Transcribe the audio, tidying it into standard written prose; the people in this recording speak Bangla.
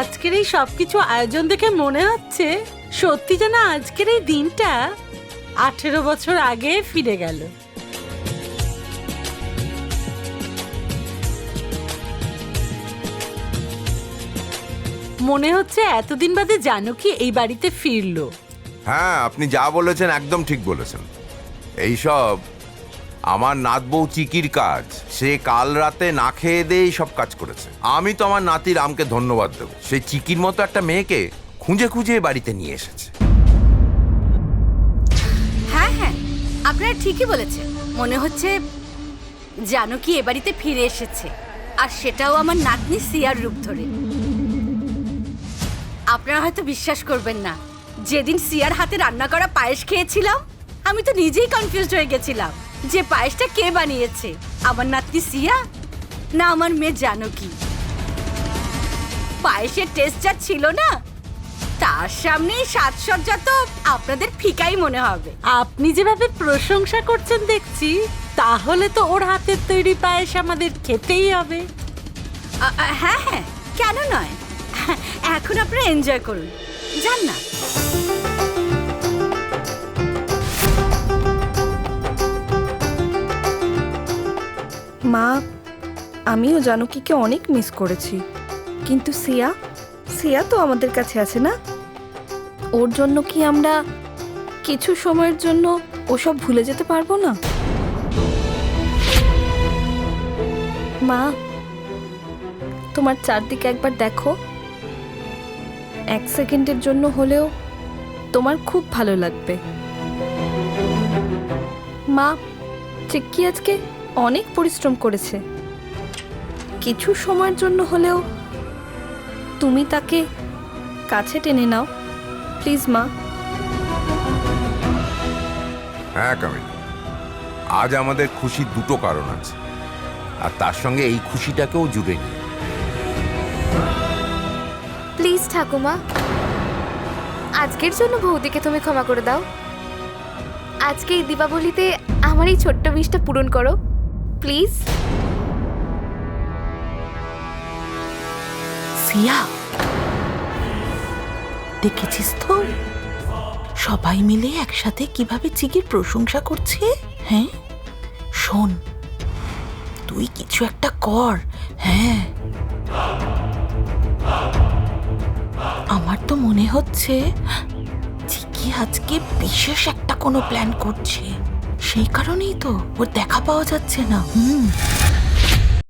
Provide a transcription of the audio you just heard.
আজকের এই সবকিছু আয়োজন দেখে মনে হচ্ছে সত্যি যেন আজকের এই দিনটা 18 বছর আগে ফিরে গেল। মনে হচ্ছে এতদিন বাদে জানকী এই বাড়িতে ফিরলো। হ্যাঁ, আপনি যা বলেছেন একদম ঠিক বলেছেন। এইসব আমার নাত বউ চিকির কাজ। সে কাল রাতে না খেয়ে দিয়ে সব কাজ করেছে। আমি তো আমার নাতি রামকে ধন্যবাদ দেব, সেই চিকির মতো একটা মেয়েকে খুঁজে খুঁজে বাড়িতে নিয়ে এসেছে। হ্যাঁ হ্যাঁ, আপনারা ঠিকই বলেছেন। মনে হচ্ছে জানকী এ বাড়িতে ফিরে এসেছে, আর সেটাও আমার নাতনি সিয়ার রূপ ধরে। আপনারা হয়তো বিশ্বাস করবেন না, যেদিন সিয়ার হাতে রান্না করা পায়েস খেয়েছিলাম, আমি তো নিজেই কনফিউজড হয়ে গেছিলাম যে পায়েসটা কে বানিয়েছে, আমার নাতনি সিয়া না আমার মেয়ে জানকী। পায়েসের টেস্ট যা ছিল না, তার সামনে সাজসজ্জা তো আপনাদের ফিকাই মনে হবে। আপনি যেভাবে প্রশংসা করছেন দেখছি, তাহলে তো ওর হাতের তৈরি পায়েস আমাদের খেতেই হবে। হ্যাঁ হ্যাঁ, কেন নয়। এখন আপনারা এনজয় করুন, যান না। মা, আমিও জানকীকে অনেক মিস করেছি, কিন্তু সিয়া তো আমাদের কাছে আছে না? ওর জন্য কি আমরা কিছু সময়ের জন্য ওসব ভুলে যেতে পারবো না? মা, তোমার চারদিকে একবার দেখো। 1 সেকেন্ডের জন্য হলেও তোমার খুব ভালো লাগবে। মা, চিক্কি আজকে অনেক পরিশ্রম করেছে। কিছু সময়ের জন্য হলেও তুমি তাকে কাছে টেনে নাও প্লিজ মা। হ্যাঁ কামিনী, আজ আমাদের খুশির দুটো কারণ আছে, আর তার সঙ্গে এই খুশিটাকেও জুড়ে নিই। প্লিজ ঠাকুমা, আজকের জন্য বৌদিকে তুমি ক্ষমা করে দাও। আজকে এই দীপাবলিতে আমার এই ছোট্ট উইশটা পূরণ করো প্লিজ। সিয়া, দেখেছিস তো সবাই মিলে একসাথে কিভাবে চিকির প্রশংসা করছে? হ্যাঁ শোন, তুই কিছু একটা কর। হ্যাঁ, আমার তো মনে হচ্ছে চিকি আজকে বিশেষ একটা কোনো প্ল্যান করছে, সেই কারণেই তো ওর দেখা পাওয়া যাচ্ছে না।